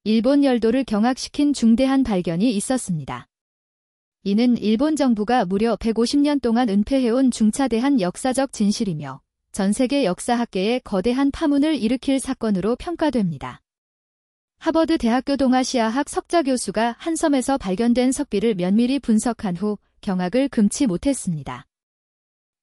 일본 열도를 경악시킨 중대한 발견이 있었습니다. 이는 일본 정부가 무려 150년 동안 은폐해온 중차대한 역사적 진실이며 전 세계 역사학계에 거대한 파문을 일으킬 사건으로 평가됩니다. 하버드 대학교 동아시아학 석좌 교수가 한 섬에서 발견된 석비를 면밀히 분석한 후 경악을 금치 못했습니다.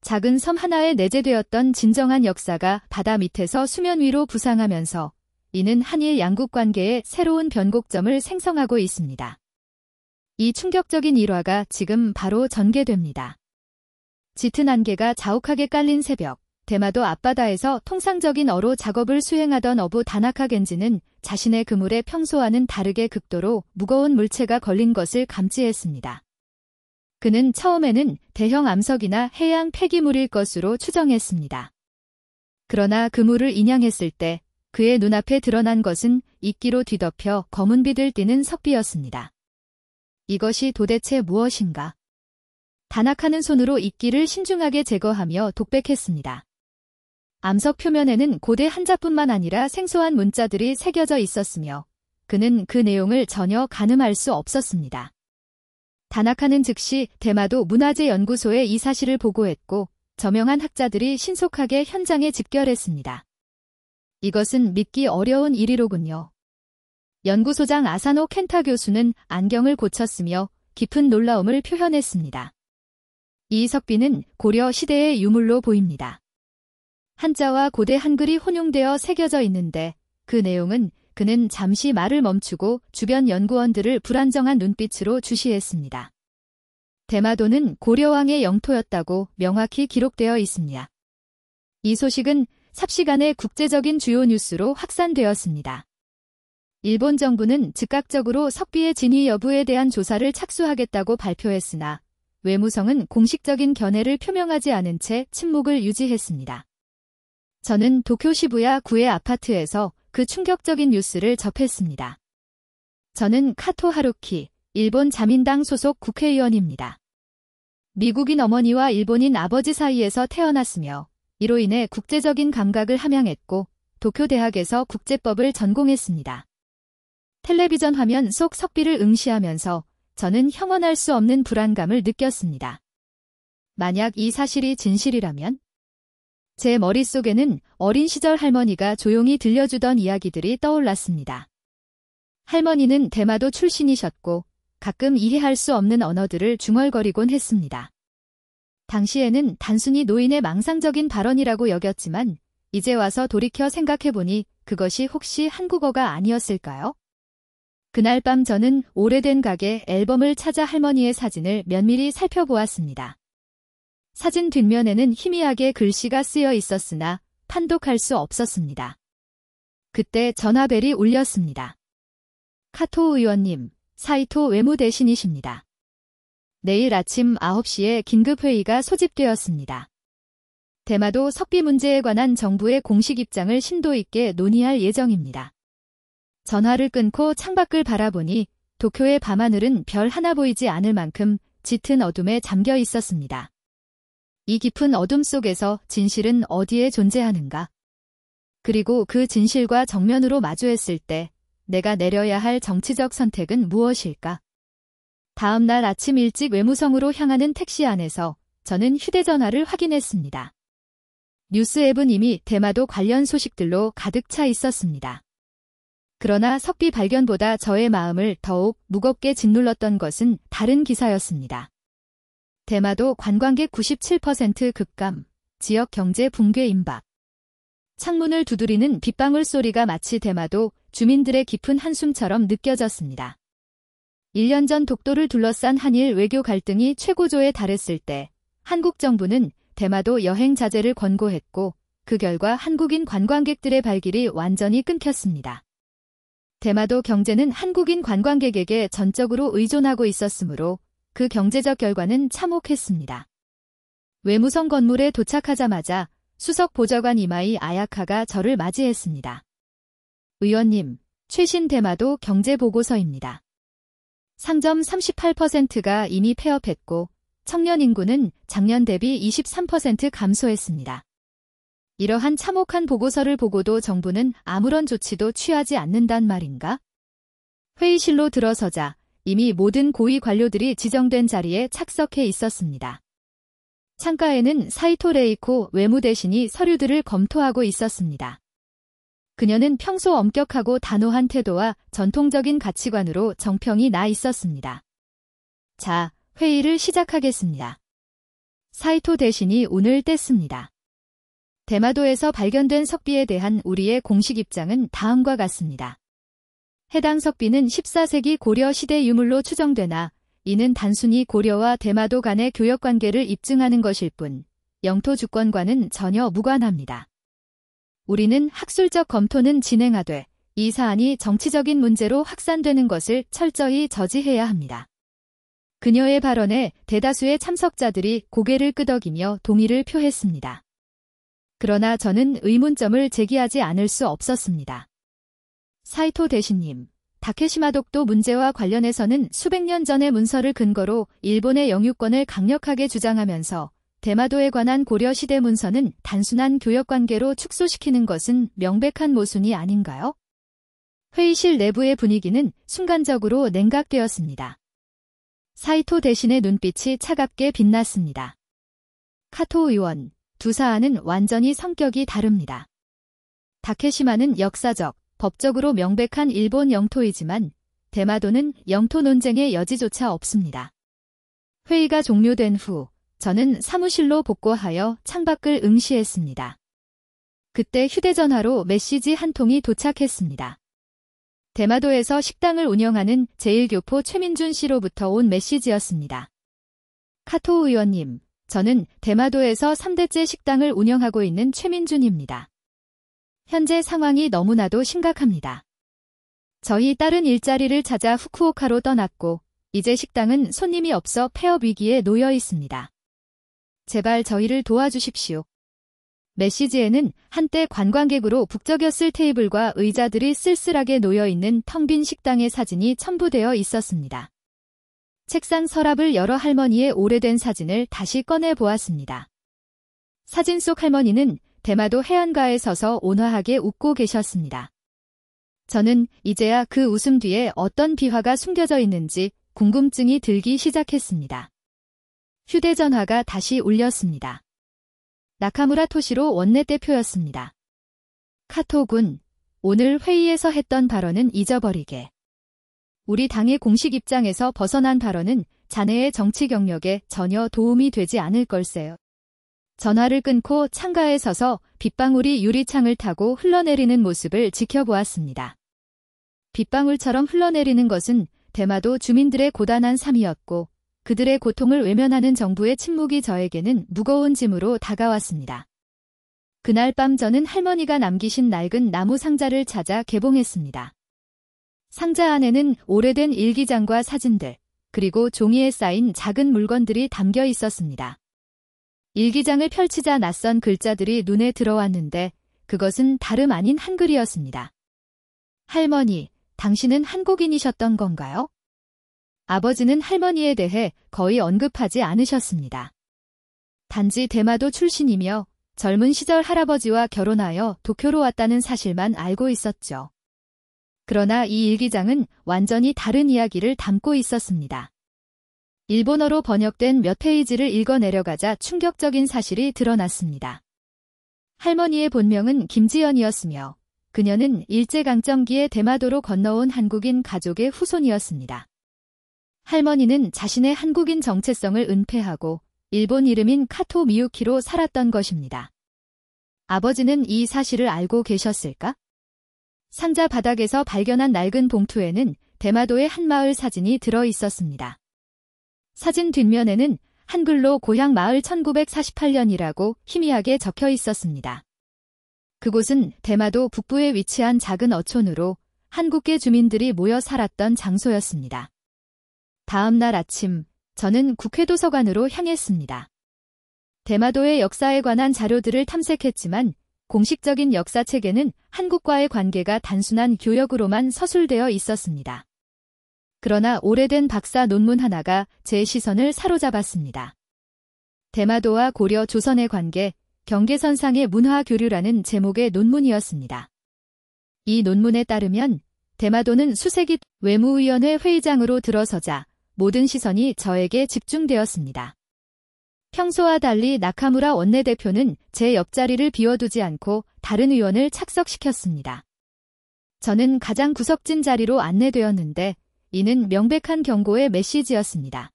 작은 섬 하나에 내재되었던 진정한 역사가 바다 밑에서 수면 위로 부상하면서 이는 한일 양국 관계에 새로운 변곡점을 생성하고 있습니다. 이 충격적인 일화가 지금 바로 전개됩니다. 짙은 안개가 자욱하게 깔린 새벽, 대마도 앞바다에서 통상적인 어로 작업을 수행하던 어부 다나카 겐지는 자신의 그물에 평소와는 다르게 극도로 무거운 물체가 걸린 것을 감지했습니다. 그는 처음에는 대형 암석이나 해양 폐기물일 것으로 추정했습니다. 그러나 그물을 인양했을 때 그의 눈앞에 드러난 것은 이끼로 뒤덮여 검은 빛을 띠는 석비였습니다. 이것이 도대체 무엇인가? 다나카는 손으로 이끼를 신중하게 제거하며 독백했습니다. 암석 표면에는 고대 한자뿐만 아니라 생소한 문자들이 새겨져 있었으며 그는 그 내용을 전혀 가늠할 수 없었습니다. 다나카는 즉시 대마도 문화재연구소에 이 사실을 보고했고 저명한 학자들이 신속하게 현장에 집결했습니다. 이것은 믿기 어려운 일이로군요. 연구소장 아사노 켄타 교수는 안경을 고쳤으며 깊은 놀라움을 표현했습니다. 이 석비는 고려 시대의 유물로 보입니다. 한자와 고대 한글이 혼용되어 새겨져 있는데 그 내용은 그는 잠시 말을 멈추고 주변 연구원들을 불안정한 눈빛으로 주시했습니다. 대마도는 고려왕의 영토였다고 명확히 기록되어 있습니다. 이 소식은 삽시간에 국제적인 주요 뉴스로 확산되었습니다. 일본 정부는 즉각적으로 석비의 진위 여부에 대한 조사를 착수하겠다고 발표했으나 외무성은 공식적인 견해를 표명하지 않은 채 침묵을 유지했습니다. 저는 도쿄 시부야 구의 아파트에서 그 충격적인 뉴스를 접했습니다. 저는 카토 하루키, 일본 자민당 소속 국회의원입니다. 미국인 어머니와 일본인 아버지 사이에서 태어났으며 이로 인해 국제적인 감각을 함양했고 도쿄 대학에서 국제법을 전공했습니다. 텔레비전 화면 속 석비를 응시하면서 저는 형언할 수 없는 불안감을 느꼈습니다. 만약 이 사실이 진실이라면? 제 머릿속에는 어린 시절 할머니가 조용히 들려주던 이야기들이 떠올랐습니다. 할머니는 대마도 출신이셨고 가끔 이해할 수 없는 언어들을 중얼거리곤 했습니다. 당시에는 단순히 노인의 망상적인 발언이라고 여겼지만 이제 와서 돌이켜 생각해보니 그것이 혹시 한국어가 아니었을까요? 그날 밤 저는 오래된 가게 앨범을 찾아 할머니의 사진을 면밀히 살펴보았습니다. 사진 뒷면에는 희미하게 글씨가 쓰여 있었으나 판독할 수 없었습니다. 그때 전화벨이 울렸습니다. 카토 의원님, 사이토 외무대신이십니다. 내일 아침 9시에 긴급회의가 소집되었습니다. 대마도 석비 문제에 관한 정부의 공식 입장을 심도 있게 논의할 예정입니다. 전화를 끊고 창밖을 바라보니 도쿄의 밤하늘은 별 하나 보이지 않을 만큼 짙은 어둠에 잠겨 있었습니다. 이 깊은 어둠 속에서 진실은 어디에 존재하는가? 그리고 그 진실과 정면으로 마주했을 때 내가 내려야 할 정치적 선택은 무엇일까? 다음 날 아침 일찍 외무성으로 향하는 택시 안에서 저는 휴대전화를 확인했습니다. 뉴스 앱은 이미 대마도 관련 소식들로 가득 차 있었습니다. 그러나 석비 발견보다 저의 마음을 더욱 무겁게 짓눌렀던 것은 다른 기사였습니다. 대마도 관광객 97% 급감, 지역 경제 붕괴 임박. 창문을 두드리는 빗방울 소리가 마치 대마도 주민들의 깊은 한숨처럼 느껴졌습니다. 1년 전 독도를 둘러싼 한일 외교 갈등이 최고조에 달했을 때 한국 정부는 대마도 여행 자제를 권고했고 그 결과 한국인 관광객들의 발길이 완전히 끊겼습니다. 대마도 경제는 한국인 관광객에게 전적으로 의존하고 있었으므로 그 경제적 결과는 참혹했습니다. 외무성 건물에 도착하자마자 수석 보좌관 이마이 아야카가 저를 맞이했습니다. 의원님, 최신 대마도 경제보고서입니다. 상점 38%가 이미 폐업했고 청년 인구는 작년 대비 23% 감소했습니다. 이러한 참혹한 보고서를 보고도 정부는 아무런 조치도 취하지 않는단 말인가? 회의실로 들어서자 이미 모든 고위 관료들이 지정된 자리에 착석해 있었습니다. 창가에는 사이토 레이코 외무대신이 서류들을 검토하고 있었습니다. 그녀는 평소 엄격하고 단호한 태도와 전통적인 가치관으로 정평이 나 있었습니다. 자, 회의를 시작하겠습니다. 사이토 대신이 운을 뗐습니다. 대마도에서 발견된 석비에 대한 우리의 공식 입장은 다음과 같습니다. 해당 석비는 14세기 고려 시대 유물로 추정되나 이는 단순히 고려와 대마도 간의 교역관계를 입증하는 것일 뿐 영토 주권과는 전혀 무관합니다. 우리는 학술적 검토는 진행하되 이 사안이 정치적인 문제로 확산되는 것을 철저히 저지해야 합니다. 그녀의 발언에 대다수의 참석자들이 고개를 끄덕이며 동의를 표했습니다. 그러나 저는 의문점을 제기하지 않을 수 없었습니다. 사이토 대신님, 다케시마 독도 문제와 관련해서는 수백 년 전의 문서를 근거로 일본의 영유권을 강력하게 주장하면서 대마도에 관한 고려시대 문서는 단순한 교역관계로 축소시키는 것은 명백한 모순이 아닌가요? 회의실 내부의 분위기는 순간적으로 냉각되었습니다. 사이토 대신의 눈빛이 차갑게 빛났습니다. 카토 의원, 두 사안은 완전히 성격이 다릅니다. 다케시마는 역사적, 법적으로 명백한 일본 영토이지만 대마도는 영토 논쟁의 여지조차 없습니다. 회의가 종료된 후 저는 사무실로 복구하여 창밖을 응시했습니다. 그때 휴대전화로 메시지 한 통이 도착했습니다. 대마도에서 식당을 운영하는 제1교포 최민준 씨로부터 온 메시지였습니다. 카토 의원님, 저는 대마도에서 3대째 식당을 운영하고 있는 최민준입니다. 현재 상황이 너무나도 심각합니다. 저희 딸은 일자리를 찾아 후쿠오카로 떠났고 이제 식당은 손님이 없어 폐업 위기에 놓여 있습니다. 제발 저희를 도와주십시오. 메시지에는 한때 관광객으로 북적였을 테이블과 의자들이 쓸쓸하게 놓여있는 텅 빈 식당의 사진이 첨부되어 있었습니다. 책상 서랍을 열어 할머니의 오래된 사진을 다시 꺼내 보았습니다. 사진 속 할머니는 대마도 해안가에 서서 온화하게 웃고 계셨습니다. 저는 이제야 그 웃음 뒤에 어떤 비화가 숨겨져 있는지 궁금증이 들기 시작했습니다. 휴대전화가 다시 울렸습니다. 나카무라 토시로 원내대표였습니다. 카토군, 오늘 회의에서 했던 발언은 잊어버리게. 우리 당의 공식 입장에서 벗어난 발언은 자네의 정치 경력에 전혀 도움이 되지 않을 걸세요. 전화를 끊고 창가에 서서 빗방울이 유리창을 타고 흘러내리는 모습을 지켜보았습니다. 빗방울처럼 흘러내리는 것은 대마도 주민들의 고단한 삶이었고 그들의 고통을 외면하는 정부의 침묵이 저에게는 무거운 짐으로 다가왔습니다. 그날 밤 저는 할머니가 남기신 낡은 나무 상자를 찾아 개봉했습니다. 상자 안에는 오래된 일기장과 사진들, 그리고 종이에 쌓인 작은 물건들이 담겨 있었습니다. 일기장을 펼치자 낯선 글자들이 눈에 들어왔는데 그것은 다름 아닌 한글이었습니다. 할머니, 당신은 한국인이셨던 건가요? 아버지는 할머니에 대해 거의 언급하지 않으셨습니다. 단지 대마도 출신이며 젊은 시절 할아버지와 결혼하여 도쿄로 왔다는 사실만 알고 있었죠. 그러나 이 일기장은 완전히 다른 이야기를 담고 있었습니다. 일본어로 번역된 몇 페이지를 읽어 내려가자 충격적인 사실이 드러났습니다. 할머니의 본명은 김지연이었으며 그녀는 일제강점기에 대마도로 건너온 한국인 가족의 후손이었습니다. 할머니는 자신의 한국인 정체성을 은폐하고 일본 이름인 카토 미유키로 살았던 것입니다. 아버지는 이 사실을 알고 계셨을까? 상자 바닥에서 발견한 낡은 봉투에는 대마도의 한 마을 사진이 들어 있었습니다. 사진 뒷면에는 한글로 고향 마을 1948년이라고 희미하게 적혀 있었습니다. 그곳은 대마도 북부에 위치한 작은 어촌으로 한국계 주민들이 모여 살았던 장소였습니다. 다음 날 아침, 저는 국회도서관으로 향했습니다. 대마도의 역사에 관한 자료들을 탐색했지만 공식적인 역사책에는 한국과의 관계가 단순한 교역으로만 서술되어 있었습니다. 그러나 오래된 박사 논문 하나가 제 시선을 사로잡았습니다. 대마도와 고려 조선의 관계, 경계선상의 문화 교류라는 제목의 논문이었습니다. 이 논문에 따르면 대마도는 수세기 외무위원회 회의장으로 들어서자 모든 시선이 저에게 집중되었습니다. 평소와 달리 나카무라 원내대표는 제 옆자리를 비워두지 않고 다른 의원을 착석시켰습니다. 저는 가장 구석진 자리로 안내되었는데 이는 명백한 경고의 메시지였습니다.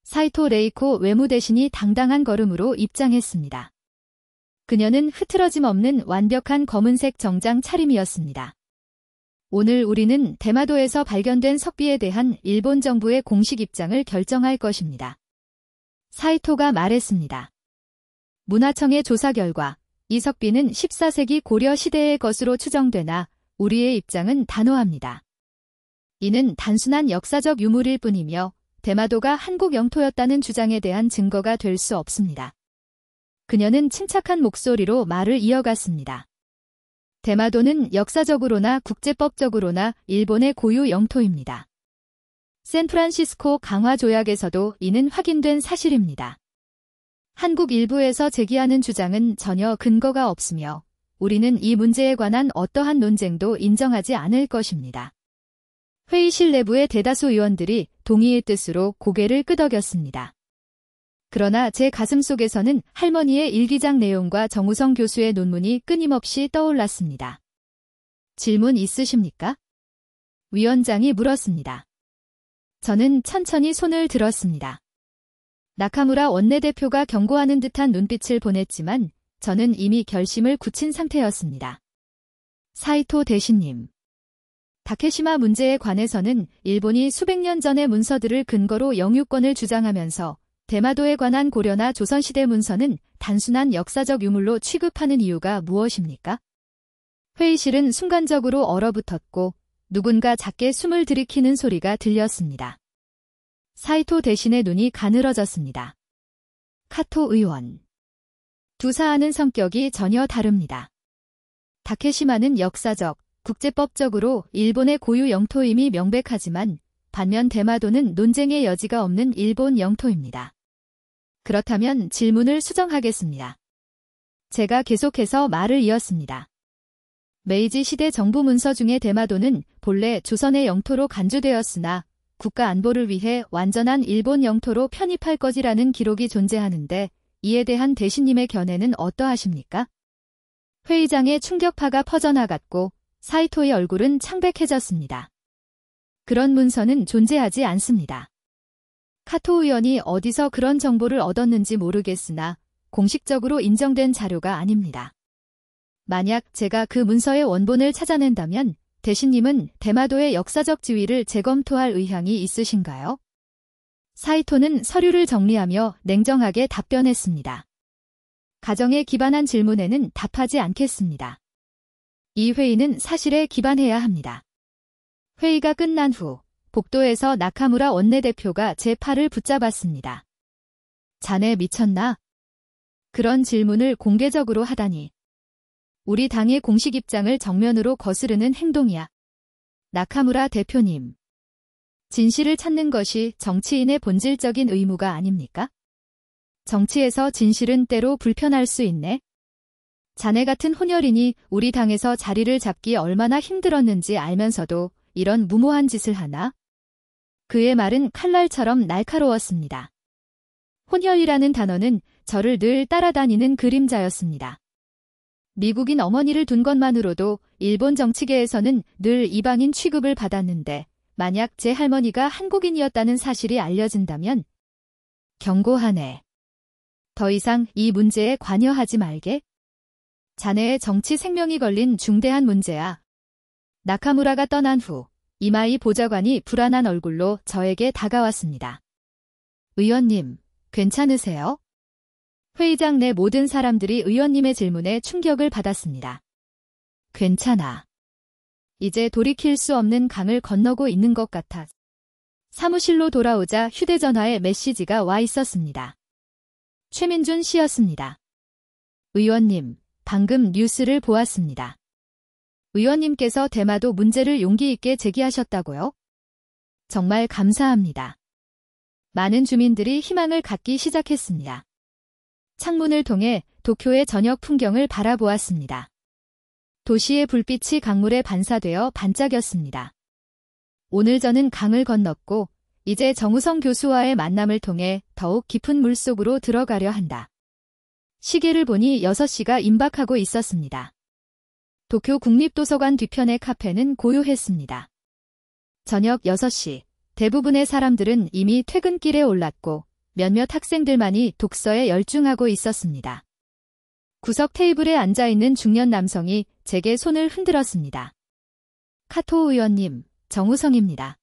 사이토 레이코 외무대신이 당당한 걸음으로 입장했습니다. 그녀는 흐트러짐 없는 완벽한 검은색 정장 차림이었습니다. 오늘 우리는 대마도에서 발견된 석비에 대한 일본 정부의 공식 입장을 결정할 것입니다. 사이토가 말했습니다. 문화청의 조사 결과 이 석비는 14세기 고려 시대의 것으로 추정되나 우리의 입장은 단호합니다. 이는 단순한 역사적 유물일 뿐이며 대마도가 한국 영토였다는 주장에 대한 증거가 될 수 없습니다. 그녀는 침착한 목소리로 말을 이어갔습니다. 대마도는 역사적으로나 국제법적으로나 일본의 고유 영토입니다. 샌프란시스코 강화 조약에서도 이는 확인된 사실입니다. 한국 일부에서 제기하는 주장은 전혀 근거가 없으며 우리는 이 문제에 관한 어떠한 논쟁도 인정하지 않을 것입니다. 회의실 내부의 대다수 의원들이 동의의 뜻으로 고개를 끄덕였습니다. 그러나 제 가슴속에서는 할머니의 일기장 내용과 정우성 교수의 논문이 끊임없이 떠올랐습니다. 질문 있으십니까? 위원장이 물었습니다. 저는 천천히 손을 들었습니다. 나카무라 원내대표가 경고하는 듯한 눈빛을 보냈지만 저는 이미 결심을 굳힌 상태였습니다. 사이토 대신님. 다케시마 문제에 관해서는 일본이 수백 년 전의 문서들을 근거로 영유권을 주장하면서 대마도에 관한 고려나 조선시대 문서는 단순한 역사적 유물로 취급하는 이유가 무엇입니까? 회의실은 순간적으로 얼어붙었고 누군가 작게 숨을 들이키는 소리가 들렸습니다. 사이토 대신의 눈이 가늘어졌습니다. 카토 의원. 두 사안은 성격이 전혀 다릅니다. 다케시마는 역사적, 국제법적으로 일본의 고유 영토임이 명백하지만 반면 대마도는 논쟁의 여지가 없는 일본 영토입니다. 그렇다면 질문을 수정하겠습니다. 제가 계속해서 말을 이었습니다. 메이지 시대 정부 문서 중에 대마도는 본래 조선의 영토로 간주되었으나 국가 안보를 위해 완전한 일본 영토로 편입할 것이라는 기록이 존재하는데 이에 대한 대신님의 견해는 어떠하십니까? 회의장에 충격파가 퍼져나갔고 사이토의 얼굴은 창백해졌습니다. 그런 문서는 존재하지 않습니다. 카토 의원이 어디서 그런 정보를 얻었는지 모르겠으나 공식적으로 인정된 자료가 아닙니다. 만약 제가 그 문서의 원본을 찾아낸다면 대신님은 대마도의 역사적 지위를 재검토할 의향이 있으신가요? 사이토는 서류를 정리하며 냉정하게 답변했습니다. 가정에 기반한 질문에는 답하지 않겠습니다. 이 회의는 사실에 기반해야 합니다. 회의가 끝난 후 복도에서 나카무라 원내대표가 제 팔을 붙잡았습니다. 자네 미쳤나? 그런 질문을 공개적으로 하다니. 우리 당의 공식 입장을 정면으로 거스르는 행동이야. 나카무라 대표님. 진실을 찾는 것이 정치인의 본질적인 의무가 아닙니까? 정치에서 진실은 때로 불편할 수 있네. 자네 같은 혼혈인이 우리 당에서 자리를 잡기 얼마나 힘들었는지 알면서도 이런 무모한 짓을 하나? 그의 말은 칼날처럼 날카로웠습니다. 혼혈이라는 단어는 저를 늘 따라다니는 그림자였습니다. 미국인 어머니를 둔 것만으로도 일본 정치계에서는 늘 이방인 취급을 받았는데 만약 제 할머니가 한국인이었다는 사실이 알려진다면 경고하네. 더 이상 이 문제에 관여하지 말게. 자네의 정치 생명이 걸린 중대한 문제야. 나카무라가 떠난 후 이마이 보좌관이 불안한 얼굴로 저에게 다가왔습니다. 의원님, 괜찮으세요? 회의장 내 모든 사람들이 의원님의 질문에 충격을 받았습니다. 괜찮아. 이제 돌이킬 수 없는 강을 건너고 있는 것 같아. 사무실로 돌아오자 휴대전화에 메시지가 와 있었습니다. 최민준 씨였습니다. 의원님, 방금 뉴스를 보았습니다. 의원님께서 대마도 문제를 용기 있게 제기하셨다고요? 정말 감사합니다. 많은 주민들이 희망을 갖기 시작했습니다. 창문을 통해 도쿄의 저녁 풍경을 바라보았습니다. 도시의 불빛이 강물에 반사되어 반짝였습니다. 오늘 저는 강을 건넜고 이제 정우성 교수와의 만남을 통해 더욱 깊은 물속으로 들어가려 한다. 시계를 보니 6시가 임박하고 있었습니다. 도쿄 국립도서관 뒤편의 카페는 고요했습니다. 저녁 6시, 대부분의 사람들은 이미 퇴근길에 올랐고 몇몇 학생들만이 독서에 열중하고 있었습니다. 구석 테이블에 앉아있는 중년 남성이 제게 손을 흔들었습니다. 카토 의원님, 정우성입니다.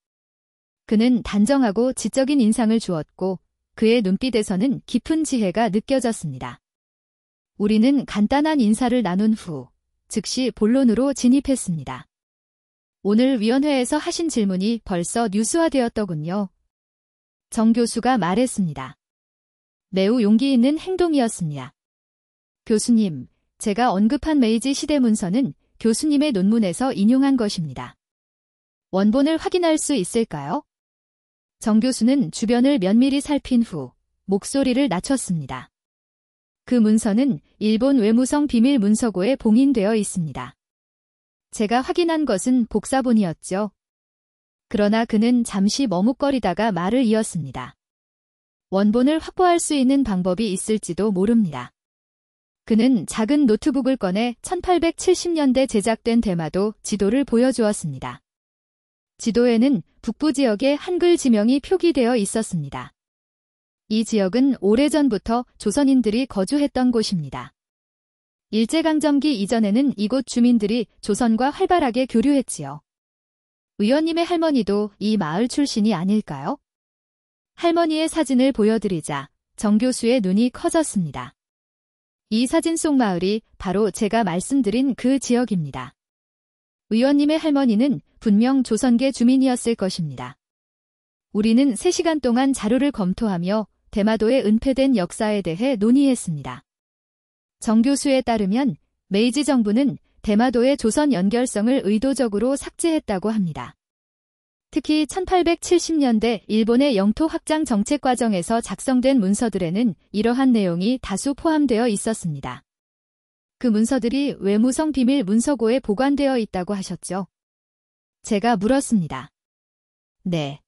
그는 단정하고 지적인 인상을 주었고 그의 눈빛에서는 깊은 지혜가 느껴졌습니다. 우리는 간단한 인사를 나눈 후 즉시 본론으로 진입했습니다. 오늘 위원회에서 하신 질문이 벌써 뉴스화되었더군요. 정 교수가 말했습니다. 매우 용기 있는 행동이었습니다. 교수님, 제가 언급한 메이지 시대 문서는 교수님의 논문에서 인용한 것입니다. 원본을 확인할 수 있을까요? 정 교수는 주변을 면밀히 살핀 후 목소리를 낮췄습니다. 그 문서는 일본 외무성 비밀 문서고에 봉인되어 있습니다. 제가 확인한 것은 복사본이었죠. 그러나 그는 잠시 머뭇거리다가 말을 이었습니다. 원본을 확보할 수 있는 방법이 있을지도 모릅니다. 그는 작은 노트북을 꺼내 1870년대 제작된 대마도 지도를 보여주었습니다. 지도에는 북부 지역의 한글 지명이 표기되어 있었습니다. 이 지역은 오래전부터 조선인들이 거주했던 곳입니다. 일제강점기 이전에는 이곳 주민들이 조선과 활발하게 교류했지요. 의원님의 할머니도 이 마을 출신이 아닐까요? 할머니의 사진을 보여드리자 정 교수의 눈이 커졌습니다. 이 사진 속 마을이 바로 제가 말씀드린 그 지역입니다. 의원님의 할머니는 분명 조선계 주민이었을 것입니다. 우리는 3시간 동안 자료를 검토하며 대마도에 은폐된 역사에 대해 논의했습니다. 정 교수에 따르면 메이지 정부는 대마도의 조선 연결성을 의도적으로 삭제했다고 합니다. 특히 1870년대 일본의 영토 확장 정책 과정에서 작성된 문서들에는 이러한 내용이 다수 포함되어 있었습니다. 그 문서들이 외무성 비밀 문서고에 보관되어 있다고 하셨죠? 제가 물었습니다. 네.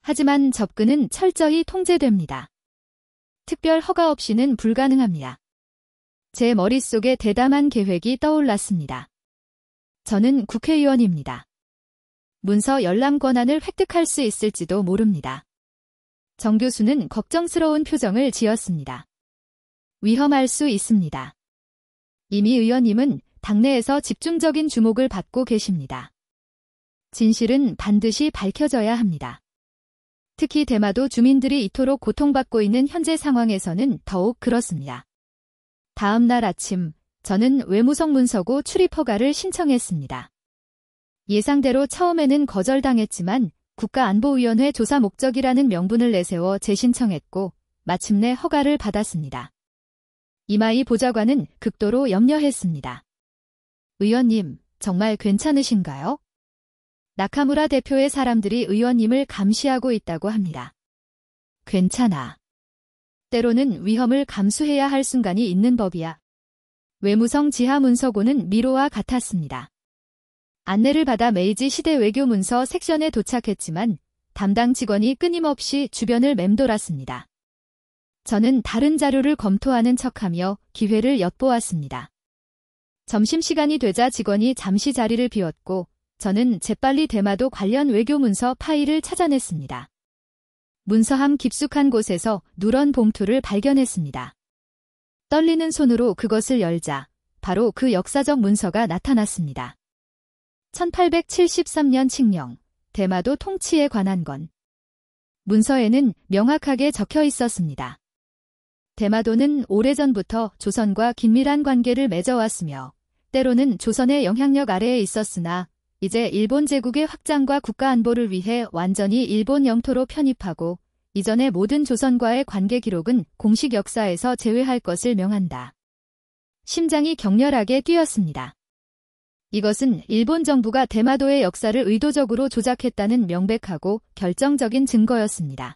하지만 접근은 철저히 통제됩니다. 특별 허가 없이는 불가능합니다. 제 머릿속에 대담한 계획이 떠올랐습니다. 저는 국회의원입니다. 문서 열람 권한을 획득할 수 있을지도 모릅니다. 정 교수는 걱정스러운 표정을 지었습니다. 위험할 수 있습니다. 이미 의원님은 당내에서 집중적인 주목을 받고 계십니다. 진실은 반드시 밝혀져야 합니다. 특히 대마도 주민들이 이토록 고통받고 있는 현재 상황에서는 더욱 그렇습니다. 다음 날 아침, 저는 외무성 문서고 출입 허가를 신청했습니다. 예상대로 처음에는 거절당했지만 국가안보위원회 조사 목적이라는 명분을 내세워 재신청했고 마침내 허가를 받았습니다. 이마이 보좌관은 극도로 염려했습니다. 의원님, 정말 괜찮으신가요? 나카무라 대표의 사람들이 의원님을 감시하고 있다고 합니다. 괜찮아. 때로는 위험을 감수해야 할 순간이 있는 법이야. 외무성 지하문서고는 미로와 같았습니다. 안내를 받아 메이지 시대 외교문서 섹션에 도착했지만 담당 직원이 끊임없이 주변을 맴돌았습니다. 저는 다른 자료를 검토하는 척하며 기회를 엿보았습니다. 점심시간이 되자 직원이 잠시 자리를 비웠고 저는 재빨리 대마도 관련 외교문서 파일을 찾아냈습니다. 문서함 깊숙한 곳에서 누런 봉투를 발견했습니다. 떨리는 손으로 그것을 열자 바로 그 역사적 문서가 나타났습니다. 1873년 칙령, 대마도 통치에 관한 건. 문서에는 명확하게 적혀 있었습니다. 대마도는 오래전부터 조선과 긴밀한 관계를 맺어왔으며 때로는 조선의 영향력 아래에 있었으나 이제 일본 제국의 확장과 국가안보를 위해 완전히 일본 영토로 편입하고 이전의 모든 조선과의 관계 기록은 공식 역사에서 제외할 것을 명한다. 심장이 격렬하게 뛰었습니다. 이것은 일본 정부가 대마도의 역사를 의도적으로 조작했다는 명백하고 결정적인 증거였습니다.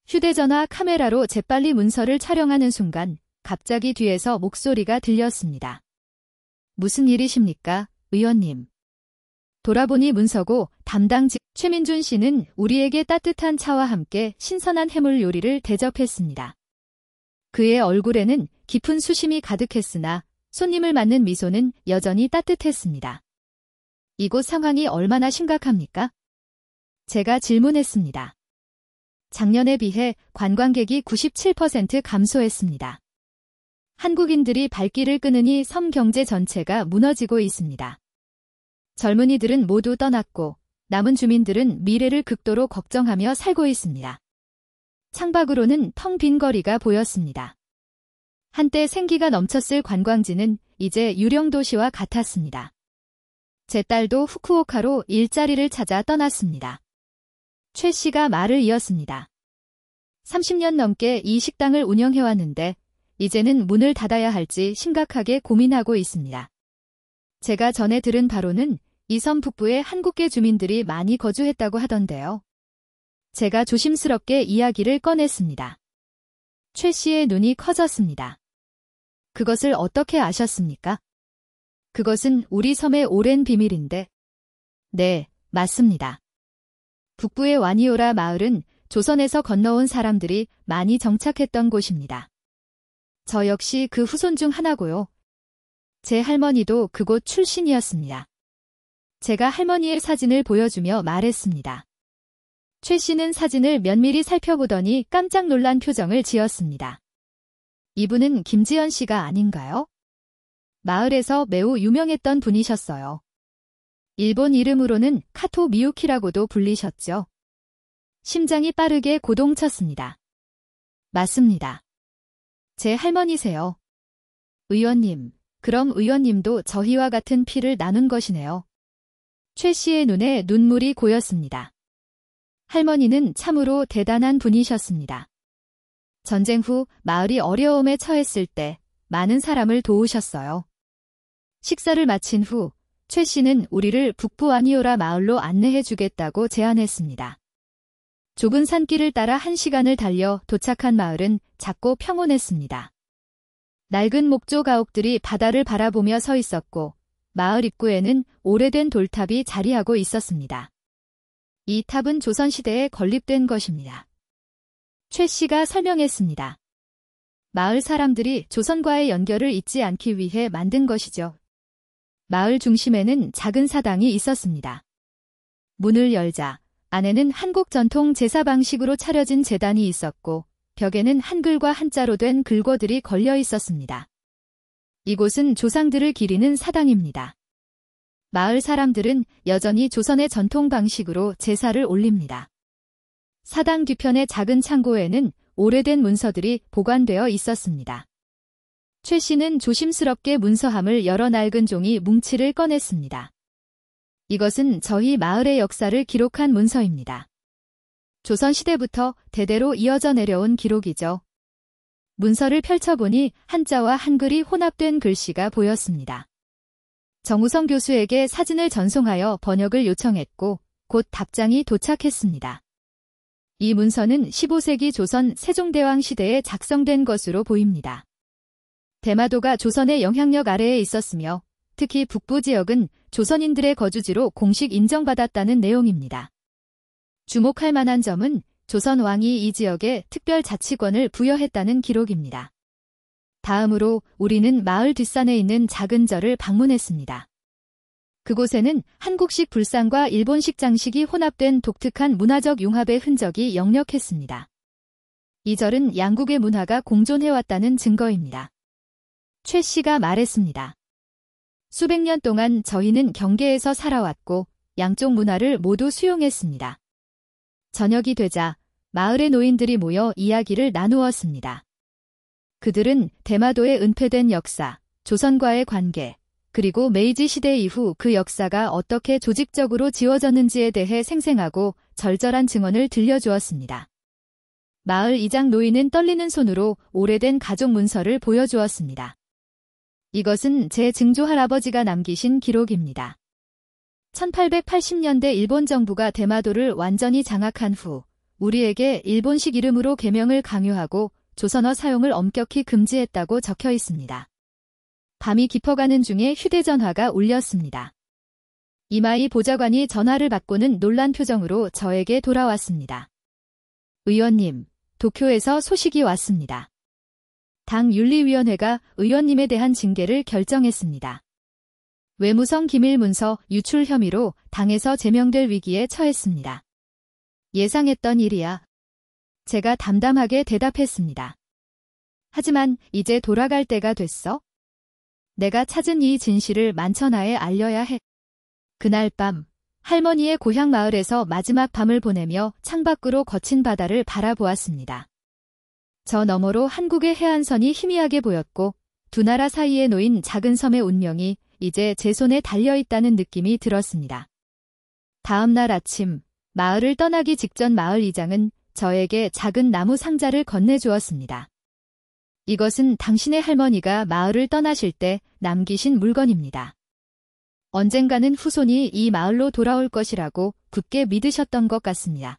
휴대전화 카메라로 재빨리 문서를 촬영하는 순간 갑자기 뒤에서 목소리가 들렸습니다. 무슨 일이십니까, 의원님? 돌아보니 문서고 담당직 최민준 씨는 우리에게 따뜻한 차와 함께 신선한 해물 요리를 대접했습니다. 그의 얼굴에는 깊은 수심이 가득했으나 손님을 맞는 미소는 여전히 따뜻했습니다. 이곳 상황이 얼마나 심각합니까? 제가 질문했습니다. 작년에 비해 관광객이 97% 감소했습니다. 한국인들이 발길을 끄느니 섬 경제 전체가 무너지고 있습니다. 젊은이들은 모두 떠났고 남은 주민들은 미래를 극도로 걱정하며 살고 있습니다. 창밖으로는 텅 빈 거리가 보였습니다. 한때 생기가 넘쳤을 관광지는 이제 유령 도시와 같았습니다. 제 딸도 후쿠오카로 일자리를 찾아 떠났습니다. 최 씨가 말을 이었습니다. 30년 넘게 이 식당을 운영해왔는데 이제는 문을 닫아야 할지 심각하게 고민하고 있습니다. 제가 전에 들은 바로는 이 섬 북부에 한국계 주민들이 많이 거주했다고 하던데요. 제가 조심스럽게 이야기를 꺼냈습니다. 최 씨의 눈이 커졌습니다. 그것을 어떻게 아셨습니까? 그것은 우리 섬의 오랜 비밀인데. 네, 맞습니다. 북부의 와니오라 마을은 조선에서 건너온 사람들이 많이 정착했던 곳입니다. 저 역시 그 후손 중 하나고요. 제 할머니도 그곳 출신이었습니다. 제가 할머니의 사진을 보여주며 말했습니다. 최 씨는 사진을 면밀히 살펴보더니 깜짝 놀란 표정을 지었습니다. 이분은 김지연 씨가 아닌가요? 마을에서 매우 유명했던 분이셨어요. 일본 이름으로는 카토 미유키라고도 불리셨죠. 심장이 빠르게 고동쳤습니다. 맞습니다. 제 할머니세요. 의원님, 그럼 의원님도 저희와 같은 피를 나눈 것이네요. 최 씨의 눈에 눈물이 고였습니다. 할머니는 참으로 대단한 분이셨습니다. 전쟁 후 마을이 어려움에 처했을 때 많은 사람을 도우셨어요. 식사를 마친 후 최 씨는 우리를 북부 와니오라 마을로 안내해 주겠다고 제안했습니다. 좁은 산길을 따라 1시간을 달려 도착한 마을은 작고 평온했습니다. 낡은 목조 가옥들이 바다를 바라보며 서 있었고 마을 입구에는 오래된 돌탑이 자리하고 있었습니다. 이 탑은 조선시대에 건립된 것입니다. 최 씨가 설명했습니다. 마을 사람들이 조선과의 연결을 잊지 않기 위해 만든 것이죠. 마을 중심에는 작은 사당이 있었습니다. 문을 열자 안에는 한국 전통 제사 방식으로 차려진 제단이 있었고 벽에는 한글과 한자로 된 글고들이 걸려 있었습니다. 이곳은 조상들을 기리는 사당입니다. 마을 사람들은 여전히 조선의 전통 방식으로 제사를 올립니다. 사당 뒤편의 작은 창고에는 오래된 문서들이 보관되어 있었습니다. 최 씨는 조심스럽게 문서함을 열어 낡은 종이 뭉치를 꺼냈습니다. 이것은 저희 마을의 역사를 기록한 문서입니다. 조선시대부터 대대로 이어져 내려온 기록이죠. 문서를 펼쳐보니 한자와 한글이 혼합된 글씨가 보였습니다. 정우성 교수에게 사진을 전송하여 번역을 요청했고 곧 답장이 도착했습니다. 이 문서는 15세기 조선 세종대왕 시대에 작성된 것으로 보입니다. 대마도가 조선의 영향력 아래에 있었으며 특히 북부 지역은 조선인들의 거주지로 공식 인정받았다는 내용입니다. 주목할 만한 점은 조선 왕이 이 지역에 특별 자치권을 부여했다는 기록입니다. 다음으로 우리는 마을 뒷산에 있는 작은 절을 방문했습니다. 그곳에는 한국식 불상과 일본식 장식이 혼합된 독특한 문화적 융합의 흔적이 역력했습니다. 이 절은 양국의 문화가 공존해왔다는 증거입니다. 최 씨가 말했습니다. 수백 년 동안 저희는 경계에서 살아왔고 양쪽 문화를 모두 수용했습니다. 저녁이 되자 마을의 노인들이 모여 이야기를 나누었습니다. 그들은 대마도의 은폐된 역사, 조선과의 관계, 그리고 메이지 시대 이후 그 역사가 어떻게 조직적으로 지워졌는지에 대해 생생하고 절절한 증언을 들려주었습니다. 마을 이장 노인은 떨리는 손으로 오래된 가족 문서를 보여주었습니다. 이것은 제 증조 할아버지가 남기신 기록입니다. 1880년대 일본 정부가 대마도를 완전히 장악한 후 우리에게 일본식 이름으로 개명을 강요하고 조선어 사용을 엄격히 금지했다고 적혀 있습니다. 밤이 깊어가는 중에 휴대전화가 울렸습니다. 이마희 보좌관이 전화를 받고는 놀란 표정으로 저에게 돌아왔습니다. 의원님, 도쿄에서 소식이 왔습니다. 당 윤리위원회가 의원님에 대한 징계를 결정했습니다. 외무성 기밀 문서 유출 혐의로 당에서 제명될 위기에 처했습니다. 예상했던 일이야. 제가 담담하게 대답했습니다. 하지만 이제 돌아갈 때가 됐어? 내가 찾은 이 진실을 만천하에 알려야 해. 그날 밤, 할머니의 고향 마을에서 마지막 밤을 보내며 창밖으로 거친 바다를 바라보았습니다. 저 너머로 한국의 해안선이 희미하게 보였고 두 나라 사이에 놓인 작은 섬의 운명이 이제 제 손에 달려있다는 느낌이 들었습니다. 다음 날 아침, 마을을 떠나기 직전 마을 이장은 저에게 작은 나무 상자를 건네주었습니다. 이것은 당신의 할머니가 마을을 떠나실 때 남기신 물건입니다. 언젠가는 후손이 이 마을로 돌아올 것이라고 굳게 믿으셨던 것 같습니다.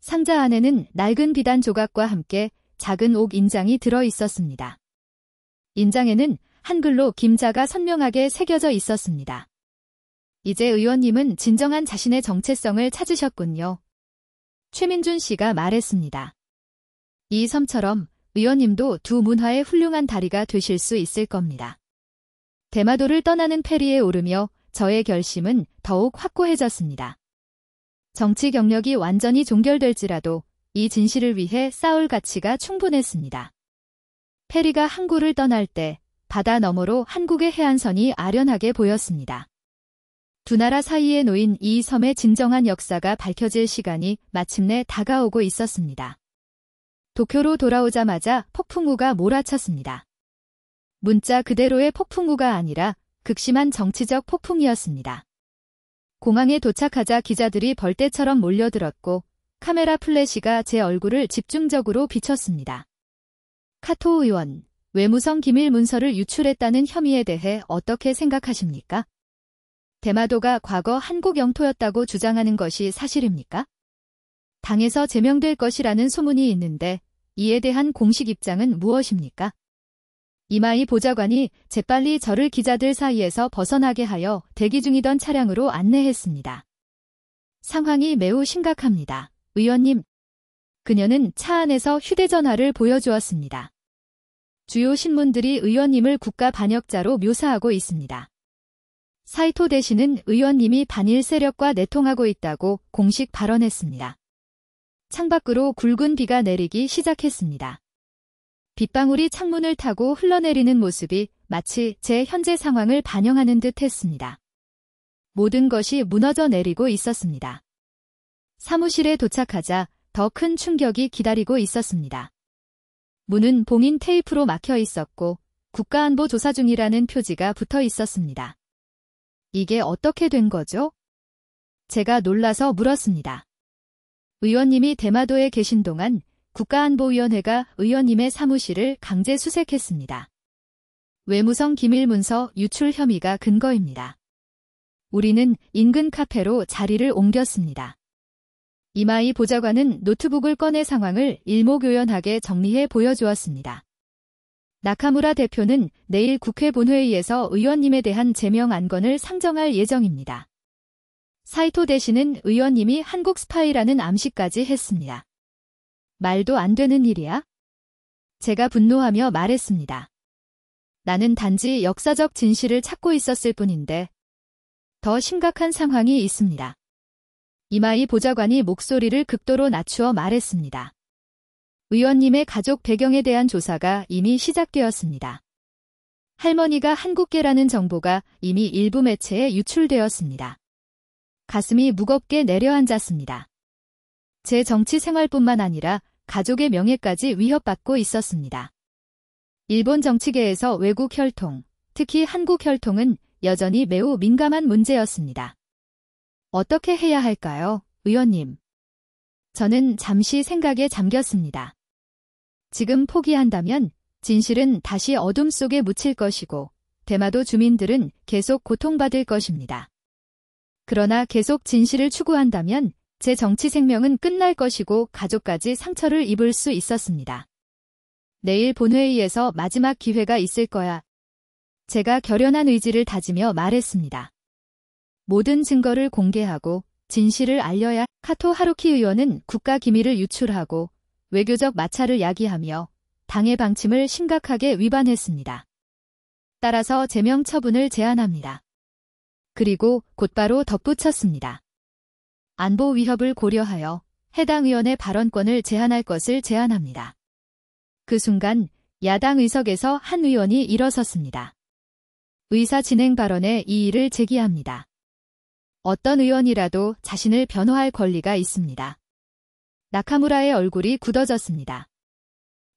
상자 안에는 낡은 비단 조각과 함께 작은 옥 인장이 들어 있었습니다. 인장에는 한글로 김자가 선명하게 새겨져 있었습니다. 이제 의원님은 진정한 자신의 정체성을 찾으셨군요. 최민준 씨가 말했습니다. 이 섬처럼 의원님도 두 문화의 훌륭한 다리가 되실 수 있을 겁니다. 대마도를 떠나는 페리에 오르며 저의 결심은 더욱 확고해졌습니다. 정치 경력이 완전히 종결될지라도 이 진실을 위해 싸울 가치가 충분했습니다. 페리가 항구를 떠날 때 바다 너머로 한국의 해안선이 아련하게 보였습니다. 두 나라 사이에 놓인 이 섬의 진정한 역사가 밝혀질 시간이 마침내 다가오고 있었습니다. 도쿄로 돌아오자마자 폭풍우가 몰아쳤습니다. 문자 그대로의 폭풍우가 아니라 극심한 정치적 폭풍이었습니다. 공항에 도착하자 기자들이 벌떼처럼 몰려들었고 카메라 플래시가 제 얼굴을 집중적으로 비췄습니다. 카토 의원, 외무성 기밀 문서를 유출했다는 혐의에 대해 어떻게 생각하십니까? 대마도가 과거 한국 영토였다고 주장하는 것이 사실입니까? 당에서 제명될 것이라는 소문이 있는데 이에 대한 공식 입장은 무엇입니까? 이마희 보좌관이 재빨리 저를 기자들 사이에서 벗어나게 하여 대기 중이던 차량으로 안내했습니다. 상황이 매우 심각합니다. 의원님. 그녀는 차 안에서 휴대전화를 보여주었습니다. 주요 신문들이 의원님을 국가 반역자로 묘사하고 있습니다. 사이토 대신은 의원님이 반일 세력과 내통하고 있다고 공식 발언했습니다. 창밖으로 굵은 비가 내리기 시작했습니다. 빗방울이 창문을 타고 흘러내리는 모습이 마치 제 현재 상황을 반영하는 듯 했습니다. 모든 것이 무너져 내리고 있었습니다. 사무실에 도착하자 더 큰 충격이 기다리고 있었습니다. 문은 봉인 테이프로 막혀 있었고 국가안보 조사 중이라는 표지가 붙어 있었습니다. 이게 어떻게 된 거죠? 제가 놀라서 물었습니다. 의원님이 대마도에 계신 동안 국가안보위원회가 의원님의 사무실을 강제 수색했습니다. 외무성 기밀문서 유출 혐의가 근거입니다. 우리는 인근 카페로 자리를 옮겼습니다. 이마희 보좌관은 노트북을 꺼내 상황을 일목요연하게 정리해 보여주었습니다. 나카무라 대표는 내일 국회 본회의에서 의원님에 대한 제명 안건을 상정할 예정입니다. 사이토 대신은 의원님이 한국 스파이라는 암시까지 했습니다. 말도 안 되는 일이야? 제가 분노하며 말했습니다. 나는 단지 역사적 진실을 찾고 있었을 뿐인데 더 심각한 상황이 있습니다. 이마희 보좌관이 목소리를 극도로 낮추어 말했습니다. 의원님의 가족 배경에 대한 조사가 이미 시작되었습니다. 할머니가 한국계라는 정보가 이미 일부 매체에 유출되었습니다. 가슴이 무겁게 내려앉았습니다. 제 정치 생활뿐만 아니라 가족의 명예까지 위협받고 있었습니다. 일본 정치계에서 외국 혈통, 특히 한국 혈통은 여전히 매우 민감한 문제였습니다. 어떻게 해야 할까요, 의원님? 저는 잠시 생각에 잠겼습니다. 지금 포기한다면 진실은 다시 어둠 속에 묻힐 것이고 대마도 주민들은 계속 고통받을 것입니다. 그러나 계속 진실을 추구한다면 제 정치 생명은 끝날 것이고 가족까지 상처를 입을 수 있었습니다. 내일 본회의에서 마지막 기회가 있을 거야. 제가 결연한 의지를 다지며 말했습니다. 모든 증거를 공개하고 진실을 알려야. 카토 하루키 의원은 국가 기밀을 유출하고 외교적 마찰을 야기하며 당의 방침을 심각하게 위반했습니다. 따라서 제명 처분을 제안합니다. 그리고 곧바로 덧붙였습니다. 안보 위협을 고려하여 해당 의원의 발언권을 제한할 것을 제안합니다. 그 순간 야당 의석에서 한 의원이 일어섰습니다. 의사 진행 발언에 이의를 제기합니다. 어떤 의원이라도 자신을 변호할 권리가 있습니다. 나카무라의 얼굴이 굳어졌습니다.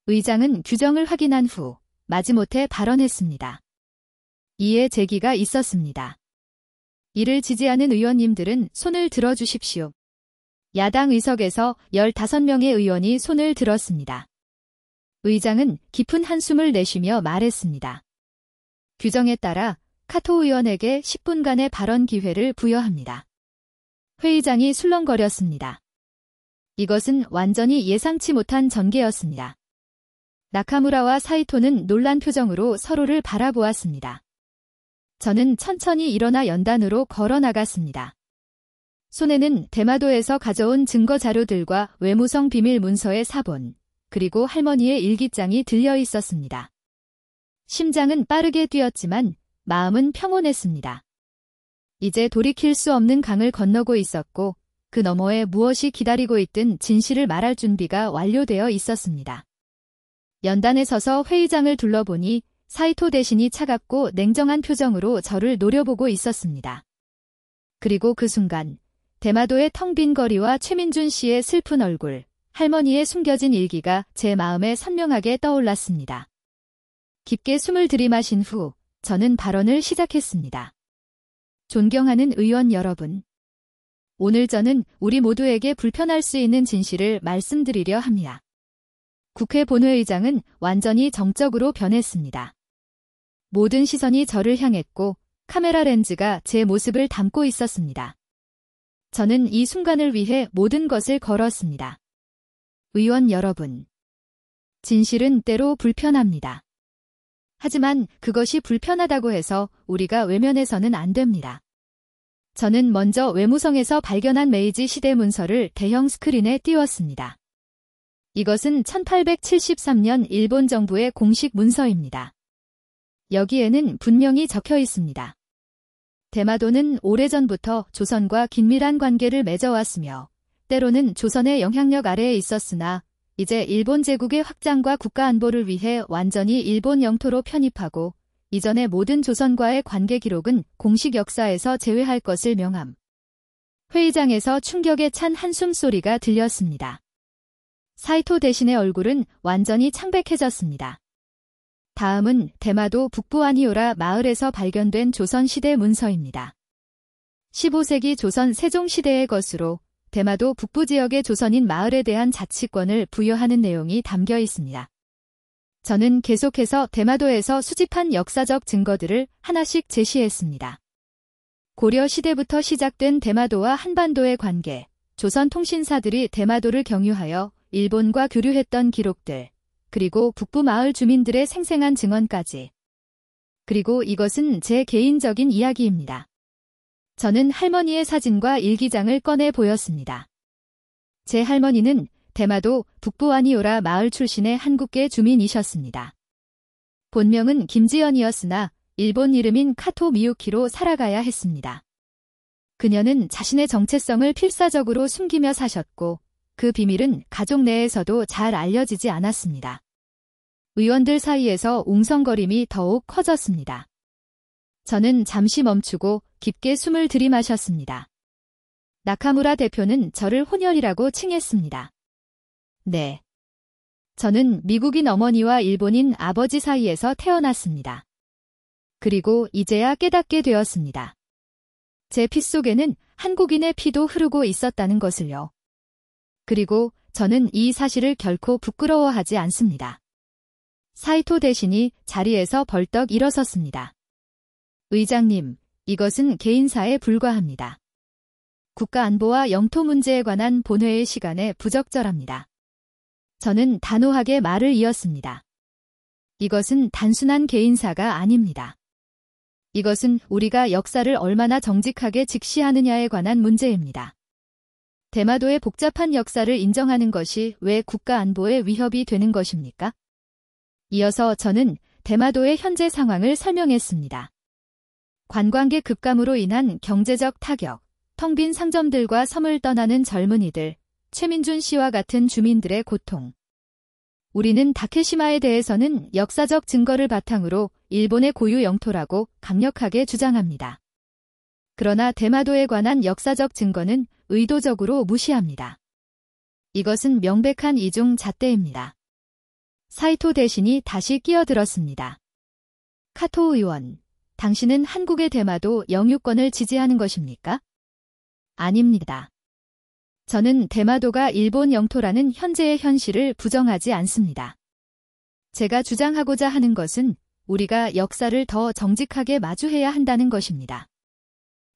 의장은 규정을 확인한 후 마지못해 발언했습니다. 이에 제기가 있었습니다. 이를 지지하는 의원님들은 손을 들어주십시오. 야당 의석에서 15명의 의원이 손을 들었습니다. 의장은 깊은 한숨을 내쉬며 말했습니다. 규정에 따라 카토 의원에게 10분간의 발언 기회를 부여합니다. 회의장이 술렁거렸습니다. 이것은 완전히 예상치 못한 전개였습니다. 나카무라와 사이토는 놀란 표정으로 서로를 바라보았습니다. 저는 천천히 일어나 연단으로 걸어 나갔습니다. 손에는 대마도에서 가져온 증거 자료들과 외무성 비밀 문서의 사본, 그리고 할머니의 일기장이 들려 있었습니다. 심장은 빠르게 뛰었지만 마음은 평온했습니다. 이제 돌이킬 수 없는 강을 건너고 있었고 그 너머에 무엇이 기다리고 있든 진실을 말할 준비가 완료되어 있었습니다. 연단에 서서 회의장을 둘러보니 사이토 대신이 차갑고 냉정한 표정으로 저를 노려보고 있었습니다. 그리고 그 순간 대마도의 텅 빈 거리와 최민준 씨의 슬픈 얼굴, 할머니의 숨겨진 일기가 제 마음에 선명하게 떠올랐습니다. 깊게 숨을 들이마신 후 저는 발언을 시작했습니다. 존경하는 의원 여러분. 오늘 저는 우리 모두에게 불편할 수 있는 진실을 말씀드리려 합니다. 국회 본회의장은 완전히 정적으로 변했습니다. 모든 시선이 저를 향했고 카메라 렌즈가 제 모습을 담고 있었습니다. 저는 이 순간을 위해 모든 것을 걸었습니다. 의원 여러분. 진실은 때로 불편합니다. 하지만 그것이 불편하다고 해서 우리가 외면해서는 안 됩니다. 저는 먼저 외무성에서 발견한 메이지 시대 문서를 대형 스크린에 띄웠습니다. 이것은 1873년 일본 정부의 공식 문서입니다. 여기에는 분명히 적혀 있습니다. 대마도는 오래전부터 조선과 긴밀한 관계를 맺어왔으며 때로는 조선의 영향력 아래에 있었으나 이제 일본 제국의 확장과 국가 안보를 위해 완전히 일본 영토로 편입하고 이전의 모든 조선과의 관계 기록은 공식 역사에서 제외할 것을 명함. 회의장에서 충격에 찬 한숨 소리가 들렸습니다. 사이토 대신의 얼굴은 완전히 창백해졌습니다. 다음은 대마도 북부 아니오라 마을에서 발견된 조선시대 문서입니다. 15세기 조선 세종시대의 것으로 대마도 북부 지역의 조선인 마을에 대한 자치권을 부여하는 내용이 담겨 있습니다. 저는 계속해서 대마도에서 수집한 역사적 증거들을 하나씩 제시했습니다. 고려 시대부터 시작된 대마도와 한반도의 관계, 조선 통신사들이 대마도를 경유하여 일본과 교류했던 기록들, 그리고 북부 마을 주민들의 생생한 증언까지. 그리고 이것은 제 개인적인 이야기입니다. 저는 할머니의 사진과 일기장을 꺼내 보였습니다. 제 할머니는 대마도 북부 아니오라 마을 출신의 한국계 주민이셨습니다. 본명은 김지연이었으나 일본 이름인 카토 미유키로 살아가야 했습니다. 그녀는 자신의 정체성을 필사적으로 숨기며 사셨고 그 비밀은 가족 내에서도 잘 알려지지 않았습니다. 의원들 사이에서 웅성거림이 더욱 커졌습니다. 저는 잠시 멈추고 깊게 숨을 들이마셨습니다. 나카무라 대표는 저를 혼혈이라고 칭했습니다. 네. 저는 미국인 어머니와 일본인 아버지 사이에서 태어났습니다. 그리고 이제야 깨닫게 되었습니다. 제 피 속에는 한국인의 피도 흐르고 있었다는 것을요. 그리고 저는 이 사실을 결코 부끄러워하지 않습니다. 사이토 대신이 자리에서 벌떡 일어섰습니다. 의장님, 이것은 개인사에 불과합니다. 국가안보와 영토 문제에 관한 본회의 시간에 부적절합니다. 저는 단호하게 말을 이었습니다. 이것은 단순한 개인사가 아닙니다. 이것은 우리가 역사를 얼마나 정직하게 직시하느냐에 관한 문제입니다. 대마도의 복잡한 역사를 인정하는 것이 왜 국가 안보에 위협이 되는 것입니까? 이어서 저는 대마도의 현재 상황을 설명했습니다. 관광객 급감으로 인한 경제적 타격, 텅 빈 상점들과 섬을 떠나는 젊은이들, 최민준 씨와 같은 주민들의 고통. 우리는 다케시마에 대해서는 역사적 증거를 바탕으로 일본의 고유 영토라고 강력하게 주장합니다. 그러나 대마도에 관한 역사적 증거는 의도적으로 무시합니다. 이것은 명백한 이중 잣대입니다. 사이토 대신이 다시 끼어들었습니다. 카토 의원, 당신은 한국의 대마도 영유권을 지지하는 것입니까? 아닙니다. 저는 대마도가 일본 영토라는 현재의 현실을 부정하지 않습니다. 제가 주장하고자 하는 것은 우리가 역사를 더 정직하게 마주해야 한다는 것입니다.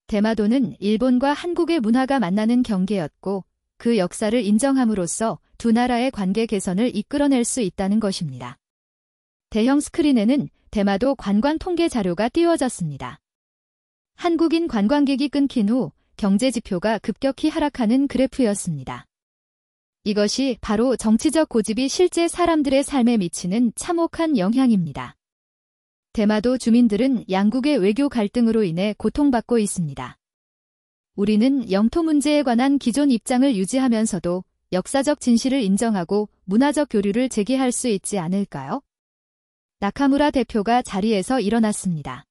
대마도는 일본과 한국의 문화가 만나는 경계였고 그 역사를 인정함으로써 두 나라의 관계 개선을 이끌어낼 수 있다는 것입니다. 대형 스크린에는 대마도 관광 통계 자료가 띄워졌습니다. 한국인 관광객이 끊긴 후 경제 지표가 급격히 하락하는 그래프였습니다. 이것이 바로 정치적 고집이 실제 사람들의 삶에 미치는 참혹한 영향입니다. 대마도 주민들은 양국의 외교 갈등으로 인해 고통받고 있습니다. 우리는 영토 문제에 관한 기존 입장을 유지하면서도 역사적 진실을 인정하고 문화적 교류를 재개할 수 있지 않을까요? 나카무라 대표가 자리에서 일어났습니다.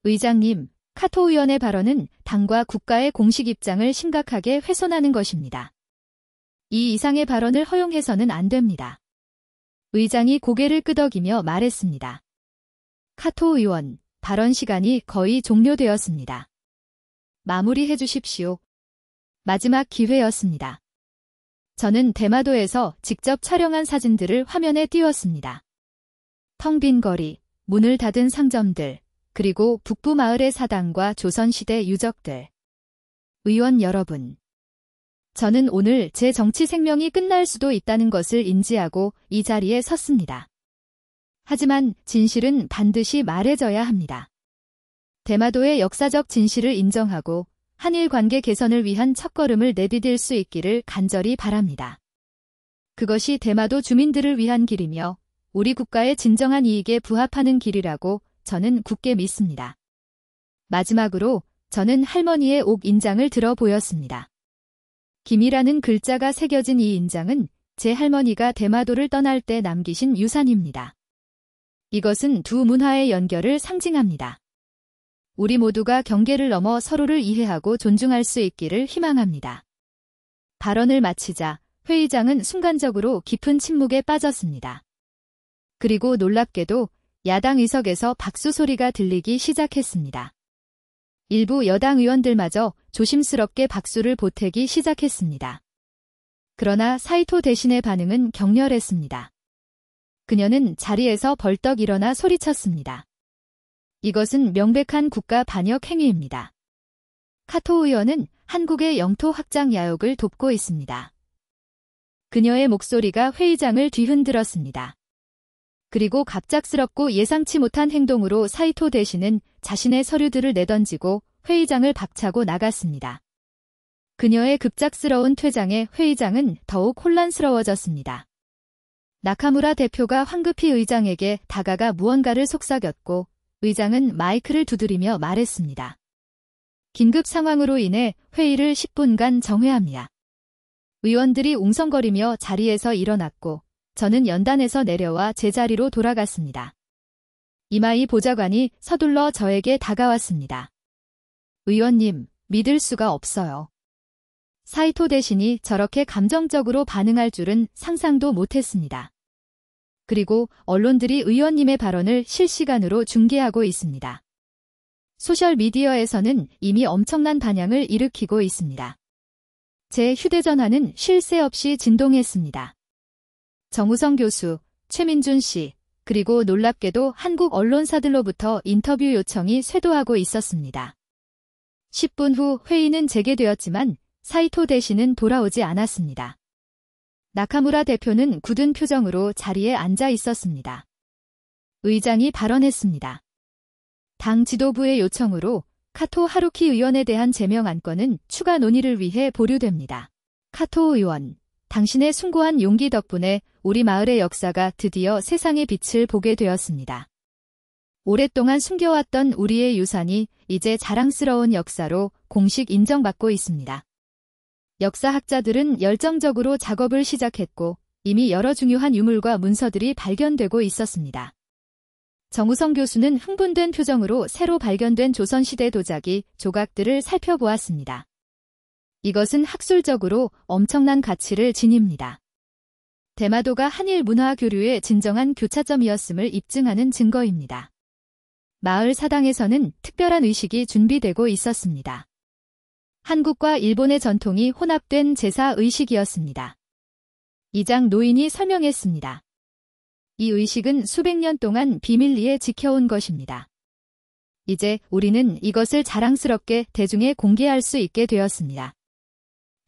의장님, 카토 의원의 발언은 당과 국가의 공식 입장을 심각하게 훼손하는 것입니다. 이 이상의 발언을 허용해서는 안 됩니다. 의장이 고개를 끄덕이며 말했습니다. 카토 의원, 발언 시간이 거의 종료되었습니다. 마무리해 주십시오. 마지막 기회였습니다. 저는 대마도에서 직접 촬영한 사진들을 화면에 띄웠습니다. 텅 빈 거리, 문을 닫은 상점들, 그리고 북부 마을의 사당과 조선시대 유적들. 의원 여러분. 저는 오늘 제 정치 생명이 끝날 수도 있다는 것을 인지하고 이 자리에 섰습니다. 하지만 진실은 반드시 말해져야 합니다. 대마도의 역사적 진실을 인정하고 한일 관계 개선을 위한 첫걸음을 내디딜 수 있기를 간절히 바랍니다. 그것이 대마도 주민들을 위한 길이며 우리 국가의 진정한 이익에 부합하는 길이라고 저는 굳게 믿습니다. 마지막으로 저는 할머니의 옥 인장을 들어 보였습니다. 김이라는 글자가 새겨진 이 인장은 제 할머니가 대마도를 떠날 때 남기신 유산입니다. 이것은 두 문화의 연결을 상징합니다. 우리 모두가 경계를 넘어 서로를 이해하고 존중할 수 있기를 희망합니다. 발언을 마치자 회의장은 순간적으로 깊은 침묵에 빠졌습니다. 그리고 놀랍게도 야당 의석에서 박수 소리가 들리기 시작했습니다. 일부 여당 의원들마저 조심스럽게 박수를 보태기 시작했습니다. 그러나 사이토 대신의 반응은 격렬했습니다. 그녀는 자리에서 벌떡 일어나 소리쳤습니다. 이것은 명백한 국가 반역 행위입니다. 카토 의원은 한국의 영토 확장 야욕을 돕고 있습니다. 그녀의 목소리가 회의장을 뒤흔들었습니다. 그리고 갑작스럽고 예상치 못한 행동으로 사이토 대신은 자신의 서류들을 내던지고 회의장을 박차고 나갔습니다. 그녀의 급작스러운 퇴장에 회의장은 더욱 혼란스러워졌습니다. 나카무라 대표가 황급히 의장에게 다가가 무언가를 속삭였고 의장은 마이크를 두드리며 말했습니다. 긴급 상황으로 인해 회의를 10분간 정회합니다. 의원들이 웅성거리며 자리에서 일어났고 저는 연단에서 내려와 제자리로 돌아갔습니다. 이마이 보좌관이 서둘러 저에게 다가왔습니다. 의원님, 믿을 수가 없어요. 사이토 대신이 저렇게 감정적으로 반응할 줄은 상상도 못했습니다. 그리고 언론들이 의원님의 발언을 실시간으로 중계하고 있습니다. 소셜미디어에서는 이미 엄청난 반향을 일으키고 있습니다. 제 휴대전화는 쉴 새 없이 진동했습니다. 정우성 교수, 최민준 씨, 그리고 놀랍게도 한국 언론사들로부터 인터뷰 요청이 쇄도하고 있었습니다. 10분 후 회의는 재개되었지만 사이토 대신은 돌아오지 않았습니다. 나카무라 대표는 굳은 표정으로 자리에 앉아 있었습니다. 의장이 발언했습니다. 당 지도부의 요청으로 카토 하루키 의원에 대한 제명 안건은 추가 논의를 위해 보류됩니다. 카토 의원, 당신의 숭고한 용기 덕분에 우리 마을의 역사가 드디어 세상의 빛을 보게 되었습니다. 오랫동안 숨겨왔던 우리의 유산이 이제 자랑스러운 역사로 공식 인정받고 있습니다. 역사학자들은 열정적으로 작업을 시작했고 이미 여러 중요한 유물과 문서들이 발견되고 있었습니다. 정우성 교수는 흥분된 표정으로 새로 발견된 조선시대 도자기 조각들을 살펴보았습니다. 이것은 학술적으로 엄청난 가치를 지닙니다. 대마도가 한일 문화 교류의 진정한 교차점이었음을 입증하는 증거입니다. 마을 사당에서는 특별한 의식이 준비되고 있었습니다. 한국과 일본의 전통이 혼합된 제사 의식이었습니다. 이장 노인이 설명했습니다. 이 의식은 수백 년 동안 비밀리에 지켜온 것입니다. 이제 우리는 이것을 자랑스럽게 대중에 공개할 수 있게 되었습니다.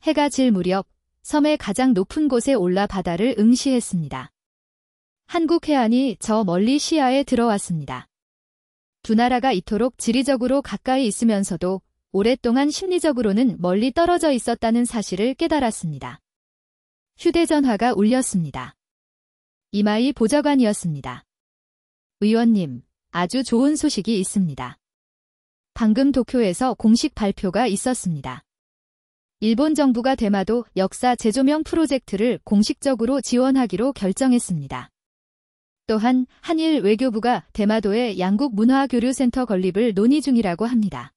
해가 질 무렵 섬의 가장 높은 곳에 올라 바다를 응시했습니다. 한국 해안이 저 멀리 시야에 들어왔습니다. 두 나라가 이토록 지리적으로 가까이 있으면서도 오랫동안 심리적으로는 멀리 떨어져 있었다는 사실을 깨달았습니다. 휴대전화가 울렸습니다. 이마이 보좌관이었습니다. 의원님, 아주 좋은 소식이 있습니다. 방금 도쿄에서 공식 발표가 있었습니다. 일본 정부가 대마도 역사 재조명 프로젝트를 공식적으로 지원하기로 결정했습니다. 또한 한일 외교부가 대마도의 양국 문화교류센터 건립을 논의 중이라고 합니다.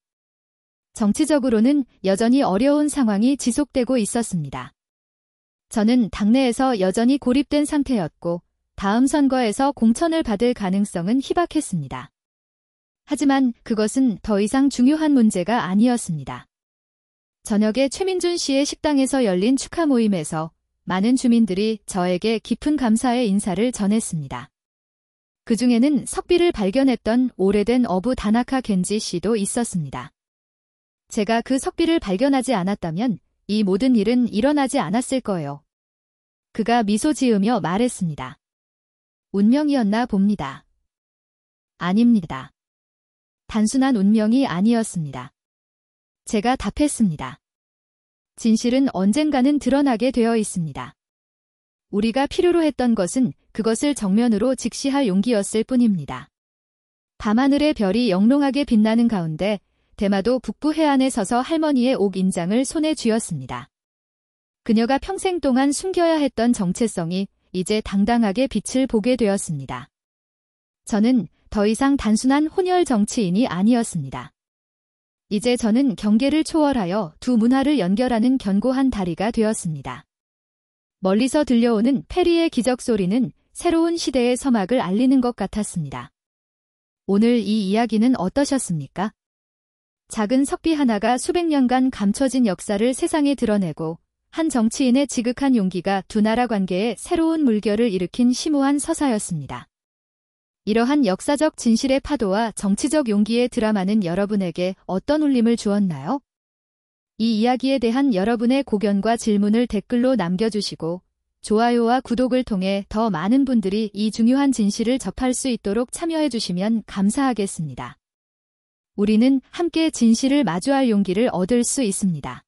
정치적으로는 여전히 어려운 상황이 지속되고 있었습니다. 저는 당내에서 여전히 고립된 상태였고 다음 선거에서 공천을 받을 가능성은 희박했습니다. 하지만 그것은 더 이상 중요한 문제가 아니었습니다. 저녁에 최민준 씨의 식당에서 열린 축하 모임에서 많은 주민들이 저에게 깊은 감사의 인사를 전했습니다. 그 중에는 석비를 발견했던 오래된 어부 다나카 겐지 씨도 있었습니다. 제가 그 석비를 발견하지 않았다면 이 모든 일은 일어나지 않았을 거예요. 그가 미소 지으며 말했습니다. 운명이었나 봅니다. 아닙니다. 단순한 운명이 아니었습니다. 제가 답했습니다. 진실은 언젠가는 드러나게 되어 있습니다. 우리가 필요로 했던 것은 그것을 정면으로 직시할 용기였을 뿐입니다. 밤하늘의 별이 영롱하게 빛나는 가운데 대마도 북부 해안에 서서 할머니의 옥 인장을 손에 쥐었습니다. 그녀가 평생 동안 숨겨야 했던 정체성이 이제 당당하게 빛을 보게 되었습니다. 저는 더 이상 단순한 혼혈 정치인이 아니었습니다. 이제 저는 경계를 초월하여 두 문화를 연결하는 견고한 다리가 되었습니다. 멀리서 들려오는 페리의 기적 소리는 새로운 시대의 서막을 알리는 것 같았습니다. 오늘 이 이야기는 어떠셨습니까? 작은 석비 하나가 수백 년간 감춰진 역사를 세상에 드러내고 한 정치인의 지극한 용기가 두 나라 관계에 새로운 물결을 일으킨 심오한 서사였습니다. 이러한 역사적 진실의 파도와 정치적 용기의 드라마는 여러분에게 어떤 울림을 주었나요? 이 이야기에 대한 여러분의 고견과 질문을 댓글로 남겨주시고 좋아요와 구독을 통해 더 많은 분들이 이 중요한 진실을 접할 수 있도록 참여해주시면 감사하겠습니다. 우리는 함께 진실을 마주할 용기를 얻을 수 있습니다.